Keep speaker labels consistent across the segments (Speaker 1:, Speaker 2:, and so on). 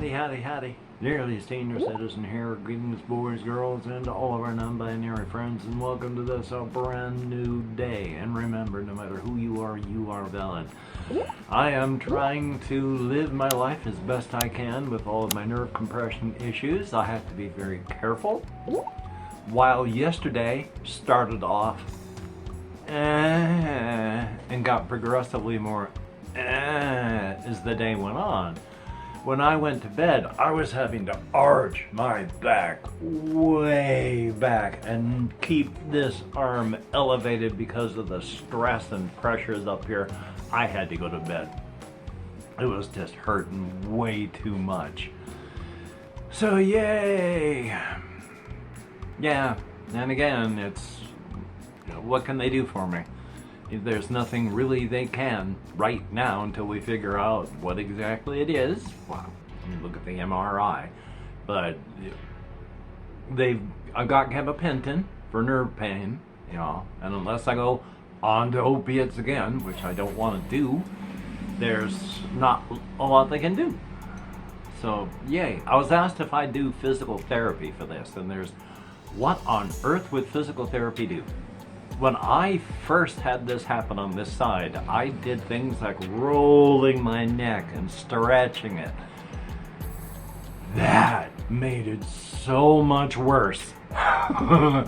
Speaker 1: Howdy. Nearly senior citizen here. Greetings, boys, girls, and to all of our non-binary friends, and welcome to this a brand new day. And remember, no matter who you are valid. I am trying to live my life as best I can with all of my nerve compression issues. I have to be very careful. While yesterday started off and got progressively more as the day went on. When I went to bed, I was having to arch my back way back and keep this arm elevated because of the stress and pressures up here. I had to go to bed. It was just hurting way too much. So yay! Yeah, and again, it's, what can they do for me? There's nothing really they can right now until we figure out what exactly it is. Well, I mean, look at the MRI. But I got gabapentin for nerve pain, and unless I go on to opiates again, which I don't want to do, there's not a lot they can do. So, yay. I was asked if I do physical therapy for this, and there's, what on earth would physical therapy do? When I first had this happen on this side, I did things like rolling my neck and stretching it. That made it so much worse. I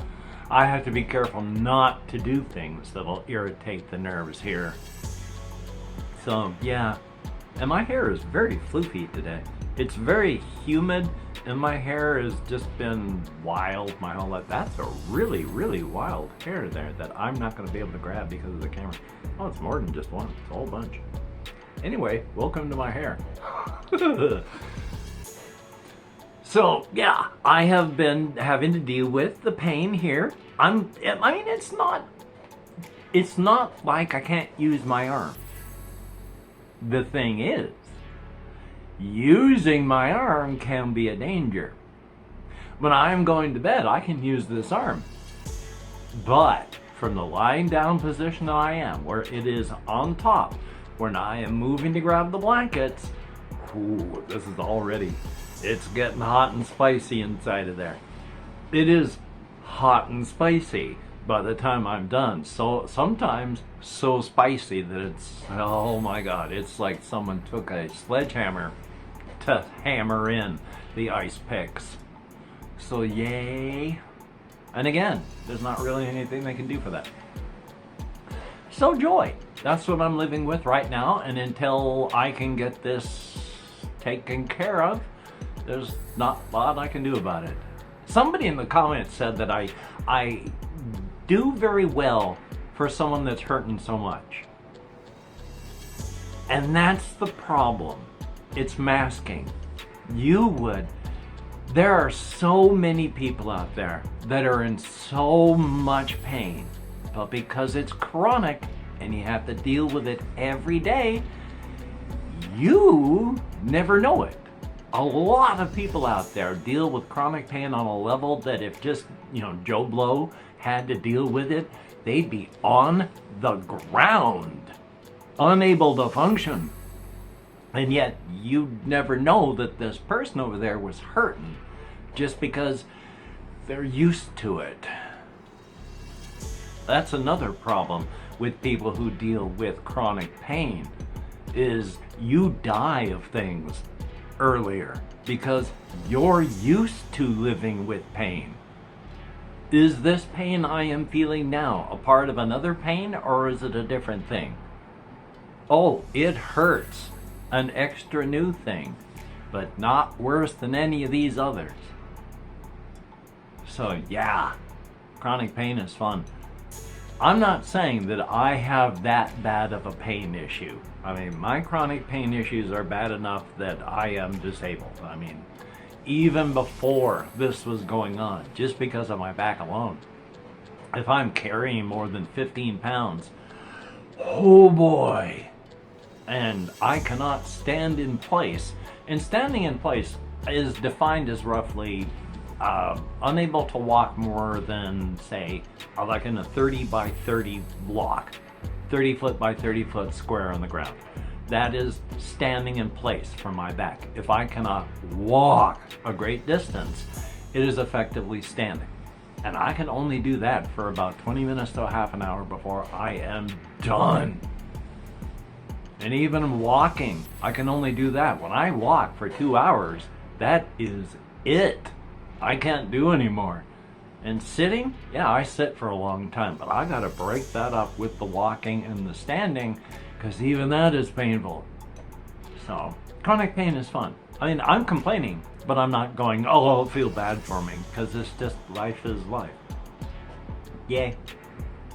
Speaker 1: have to be careful not to do things that'll irritate the nerves here. So, yeah. And my hair is very floofy today. It's very humid, and my hair has just been wild my whole life. That's a really, really wild hair there that I'm not going to be able to grab because of the camera. Oh, it's more than just one. It's a whole bunch. Anyway, welcome to my hair. So, yeah, I have been having to deal with the pain here. It's not like I can't use my arm. The thing is, using my arm can be a danger. When I'm going to bed, I can use this arm. But from the lying down position that I am, where it is on top, when I am moving to grab the blankets, ooh, this is already, it's getting hot and spicy inside of there. It is hot and spicy by the time I'm done. So sometimes so spicy that it's, oh my God, it's like someone took a sledgehammer to hammer in the ice picks. So yay. And again, there's not really anything they can do for that. So joy. That's what I'm living with right now, and until I can get this taken care of, there's not a lot I can do about it. Somebody in the comments said that I do very well for someone that's hurting so much. And that's the problem. It's masking. There are so many people out there that are in so much pain, but because it's chronic and you have to deal with it every day, you never know it. A lot of people out there deal with chronic pain on a level that if just, Joe Blow had to deal with it, they'd be on the ground, unable to function. And yet you'd never know that this person over there was hurting just because they're used to it. That's another problem with people who deal with chronic pain, is you die of things earlier because you're used to living with pain. Is this pain I am feeling now a part of another pain, or is it a different thing? Oh, it hurts. An extra new thing, but not worse than any of these others. So yeah, chronic pain is fun. I'm not saying that I have that bad of a pain issue. I mean, my chronic pain issues are bad enough that I am disabled. I mean, even before this was going on, just because of my back alone. If I'm carrying more than 15 pounds, oh boy, and I cannot stand in place. And standing in place is defined as roughly unable to walk more than, say, like in a 30 by 30 block, 30 foot by 30 foot square on the ground. That is standing in place for my back. If I cannot walk a great distance, it is effectively standing. And I can only do that for about 20 minutes to a half an hour before I am done. And even walking, I can only do that. When I walk for 2 hours, that is it. I can't do anymore. And sitting, yeah, I sit for a long time, but I gotta break that up with the walking and the standing, because even that is painful. So, chronic pain is fun. I mean, I'm complaining, but I'm not going, oh, it'll feel bad for me, because it's just, life is life. Yay.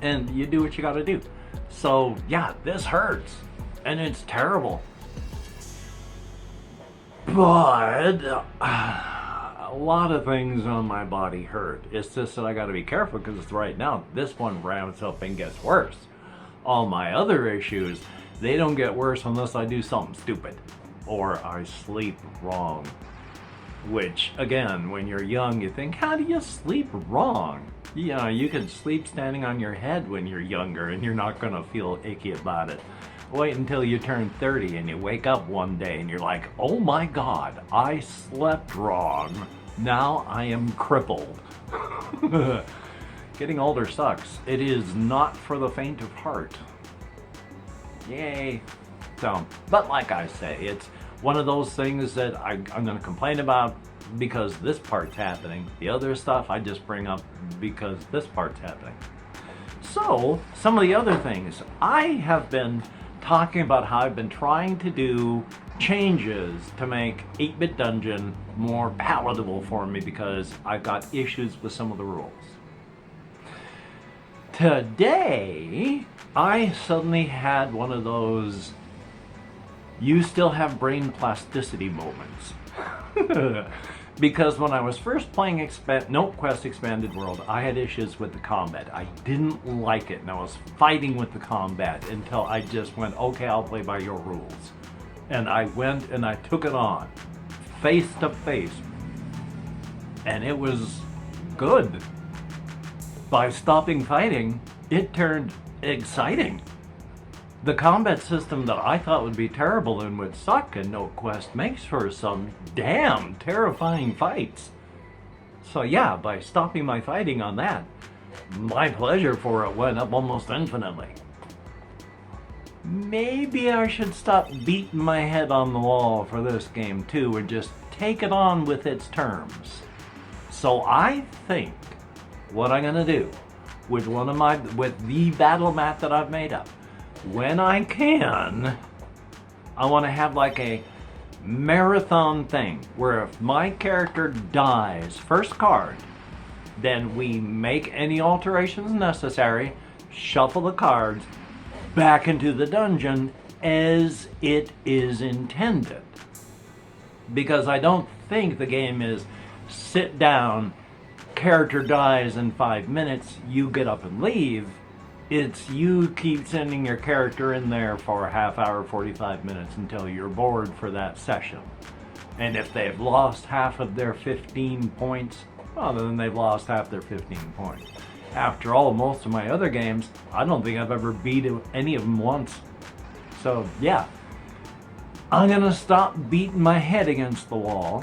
Speaker 1: And you do what you gotta do. So, yeah, this hurts, and it's terrible. But, a lot of things on my body hurt. It's just that I gotta be careful, because right now, this one ramps up and gets worse. All my other issues, they don't get worse unless I do something stupid or I sleep wrong. Which, again, when you're young, you think, how do you sleep wrong? You know, you can sleep standing on your head when you're younger and you're not gonna feel icky about it. Wait until you turn 30 and you wake up one day and you're like, oh my God, I slept wrong. Now I am crippled. Getting older sucks. It is not for the faint of heart. Yay. So, but like I say, it's one of those things that I'm going to complain about because this part's happening. The other stuff I just bring up because this part's happening. So, some of the other things. I have been talking about how I've been trying to do changes to make 8-Bit Dungeon more palatable for me because I've got issues with some of the rules. Today, I suddenly had one of those you still have brain plasticity moments. Because when I was first playing Quest Expanded World, I had issues with the combat. I didn't like it, and I was fighting with the combat until I just went, okay, I'll play by your rules. And I went and I took it on, face to face. And it was good. By stopping fighting, it turned exciting. The combat system that I thought would be terrible and would suck in No Quest makes for some damn terrifying fights. So yeah, by stopping my fighting on that, my pleasure for it went up almost infinitely. Maybe I should stop beating my head on the wall for this game too and just take it on with its terms. So I think what I'm gonna do with the battle mat that I've made up, when I can, I want to have like a marathon thing where if my character dies first card, then we make any alterations necessary, shuffle the cards back into the dungeon as it is intended. Because I don't think the game is sit down, character dies in 5 minutes, you get up and leave. It's you keep sending your character in there for a half hour, 45 minutes until you're bored for that session. And if they've lost half of their 15 points, well, then they've lost half their 15 points. After all, most of my other games, I don't think I've ever beat any of them once. So, yeah. I'm gonna stop beating my head against the wall,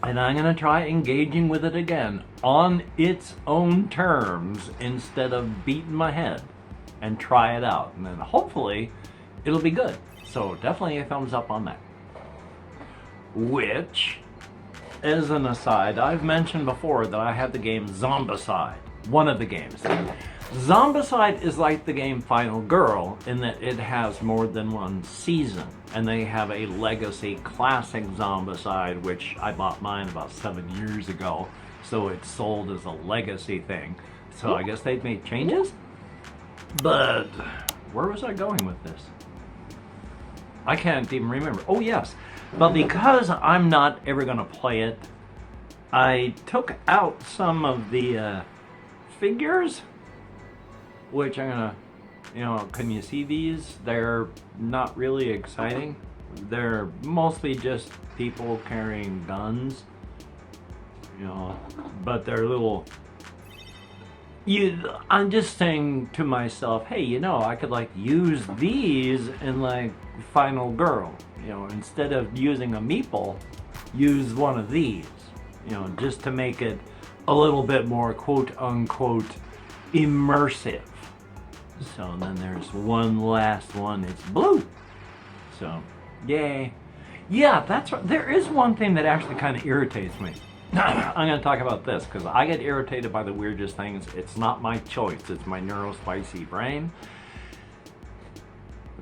Speaker 1: and I'm gonna try engaging with it again on its own terms instead of beating my head and try it out. And then hopefully it'll be good. So definitely a thumbs up on that. Which, as an aside, I've mentioned before that I had the game Zombicide, one of the games. Zombicide is like the game Final Girl in that it has more than one season. And they have a legacy classic Zombicide, which I bought mine about 7 years ago. So it's sold as a legacy thing. So I guess they've made changes? But where was I going with this? I can't even remember. Oh yes, but because I'm not ever gonna play it, I took out some of the figures, which I'm gonna, can you see these? They're not really exciting. They're mostly just people carrying guns, but they're little I'm just saying to myself, hey, I could like use these in like Final Girl. Instead of using a meeple, use one of these. Just to make it a little bit more quote unquote immersive. So then there's one last one. It's blue. So, yay. Yeah, that's right. There is one thing that actually kind of irritates me. I'm going to talk about this because I get irritated by the weirdest things. It's not my choice. It's my neurospicy brain.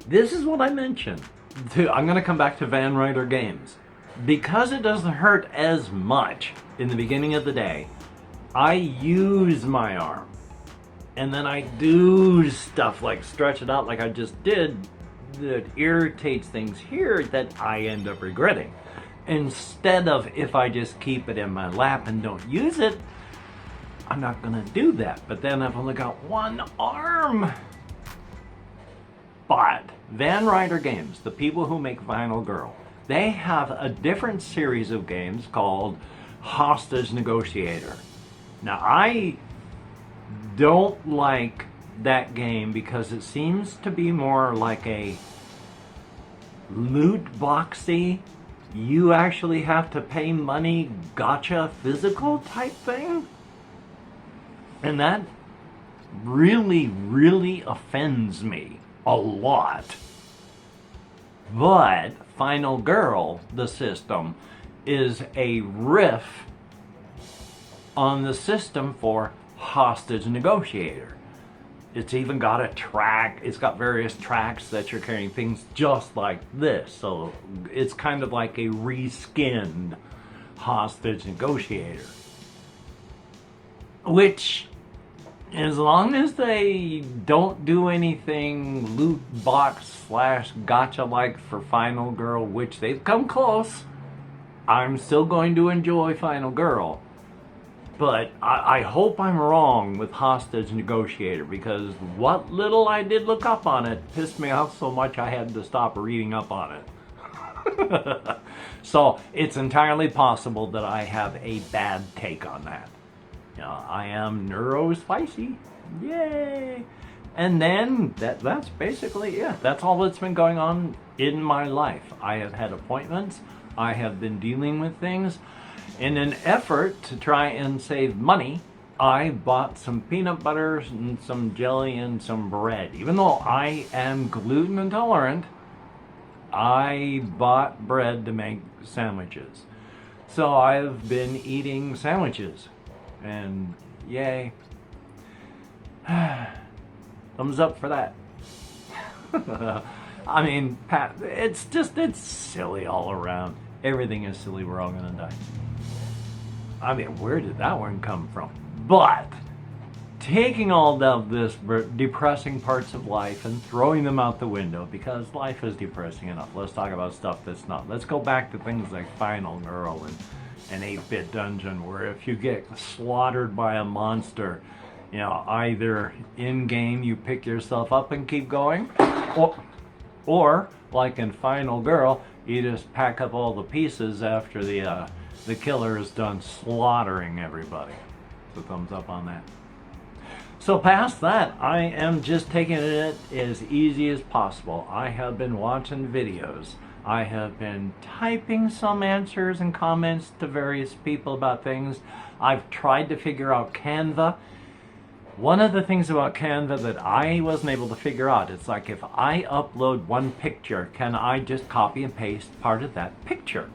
Speaker 1: This is what I mentioned. I'm going to come back to Van Ryder games. Because it doesn't hurt as much in the beginning of the day, I use my arm. And then I do stuff like stretch it out like I just did that irritates things here that I end up regretting. Instead of if I just keep it in my lap and don't use it, I'm not going to do that. But then I've only got one arm. But Van Ryder Games, the people who make Final Girl, they have a different series of games called Hostage Negotiator. Now, I don't like that game because it seems to be more like a loot boxy, you actually have to pay money, gotcha physical type thing. And that really, really offends me a lot. But Final Girl, the system, is a riff on the system for Hostage Negotiator. It's even got a track, it's got various tracks that you're carrying things just like this. So it's kind of like a reskinned Hostage Negotiator. Which, as long as they don't do anything loot box / gotcha like for Final Girl, which they've come close, I'm still going to enjoy Final Girl. But I hope I'm wrong with Hostage Negotiator, because what little I did look up on it pissed me off so much I had to stop reading up on it. So it's entirely possible that I have a bad take on that. I am neurospicy. Yay! And then that's basically it. That's all that's been going on in my life. I have had appointments. I have been dealing with things. In an effort to try and save money, I bought some peanut butter and some jelly and some bread. Even though I am gluten intolerant, I bought bread to make sandwiches. So I've been eating sandwiches. And yay. Thumbs up for that. I mean, it's silly all around. Everything is silly. We're all gonna die. I mean, where did that one come from? But taking all of this depressing parts of life and throwing them out the window, because life is depressing enough. Let's talk about stuff that's not. Let's go back to things like Final Girl and 8-Bit Dungeon, where if you get slaughtered by a monster, either in-game you pick yourself up and keep going, or like in Final Girl, you just pack up all the pieces after the killer is done slaughtering everybody. So thumbs up on that. So past that, I am just taking it as easy as possible. I have been watching videos. I have been typing some answers and comments to various people about things. I've tried to figure out Canva. One of the things about Canva that I wasn't able to figure out, it's like if I upload one picture, can I just copy and paste part of that picture?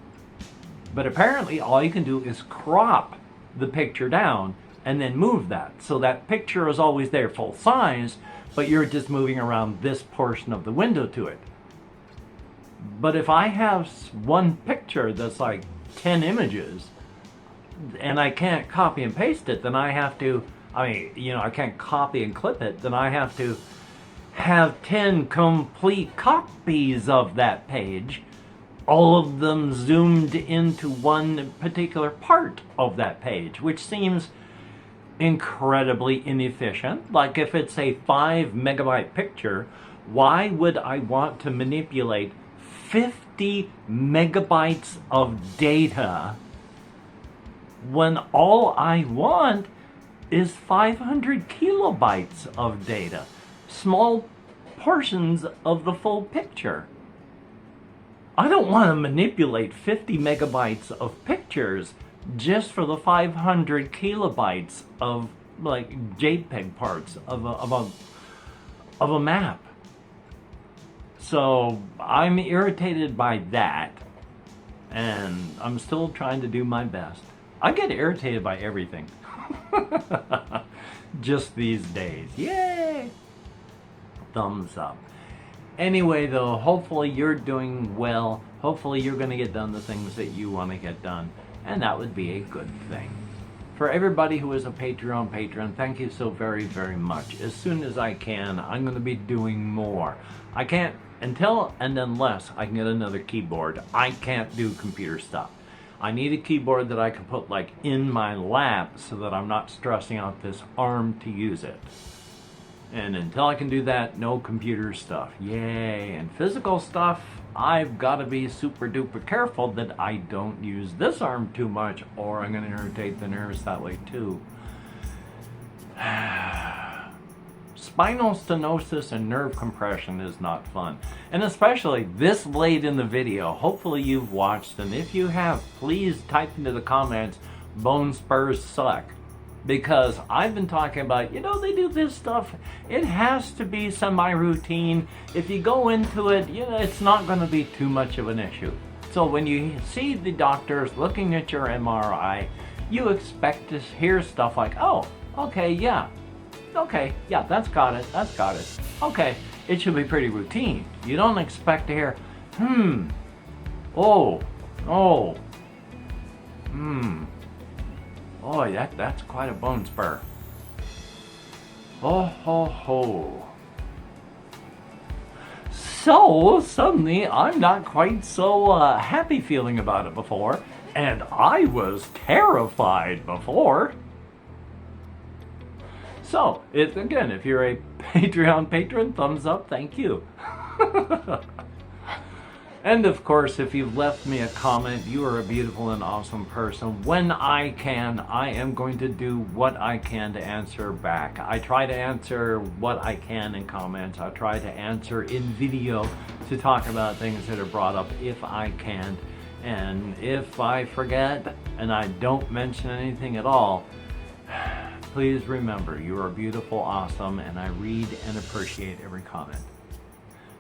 Speaker 1: But apparently all you can do is crop the picture down and then move that. So that picture is always there full size, but you're just moving around this portion of the window to it. But if I have one picture that's like 10 images and I can't copy and paste it, then I have to, I can't copy and clip it, then I have to have 10 complete copies of that page, all of them zoomed into one particular part of that page, which seems incredibly inefficient. Like if it's a 5 megabyte picture, why would I want to manipulate 50 megabytes of data when all I want is 500 kilobytes of data. Small portions of the full picture. I don't want to manipulate 50 megabytes of pictures just for the 500 kilobytes of like JPEG parts of a map. So I'm irritated by that, and I'm still trying to do my best. I get irritated by everything. Just these days. Yay! Thumbs up. Anyway, though, hopefully you're doing well. Hopefully you're going to get done the things that you want to get done. And that would be a good thing. For everybody who is a Patreon patron, thank you so very, very much. As soon as I can, I'm going to be doing more. I can't, until and unless I can get another keyboard, I can't do computer stuff. I need a keyboard that I can put like in my lap so that I'm not stressing out this arm to use it. And until I can do that, no computer stuff. Yay. And physical stuff, I've got to be super duper careful that I don't use this arm too much, or I'm going to irritate the nerves that way too. Spinal stenosis and nerve compression is not fun. And especially this late in the video. Hopefully you've watched, and if you have, please type into the comments, bone spurs suck. Because I've been talking about, you know, they do this stuff. It has to be semi-routine. If you go into it, you know, it's not going to be too much of an issue. So when you see the doctors looking at your MRI, you expect to hear stuff like, oh, okay, yeah, that's got it, okay, it should be pretty routine. You don't expect to hear, oh, that's quite a bone spur. Oh, ho, ho. So, suddenly, I'm not quite so happy feeling about it before, and I was terrified before. So, again, if you're a Patreon patron, thumbs up, thank you. And of course, if you've left me a comment, you are a beautiful and awesome person. When I can, I am going to do what I can to answer back. I try to answer what I can in comments. I try to answer in video to talk about things that are brought up if I can. And if I forget and I don't mention anything at all, please remember, you are beautiful, awesome, and I read and appreciate every comment.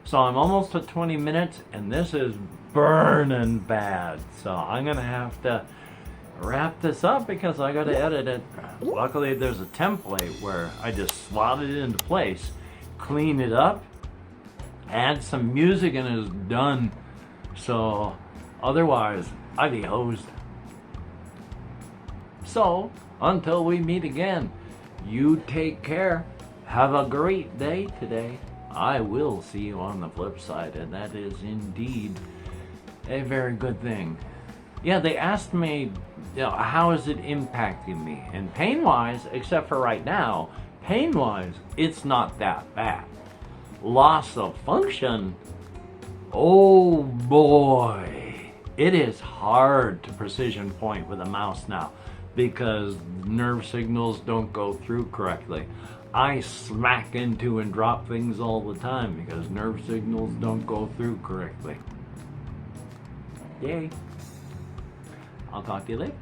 Speaker 1: So I'm almost at 20 minutes, and this is burning bad. So I'm going to have to wrap this up because I got to edit it. Luckily, there's a template where I just slot it into place, clean it up, add some music, and it's done. So otherwise, I'd be hosed. So until we meet again, you take care. Have a great day today. I will see you on the flip side, and that is indeed a very good thing. Yeah, they asked me, you know, how is it impacting me? And pain-wise, except for right now, pain-wise, it's not that bad. Loss of function, oh boy, it is hard to precision point with a mouse now because nerve signals don't go through correctly. I smack into and drop things all the time because nerve signals don't go through correctly. Yay. I'll talk to you later.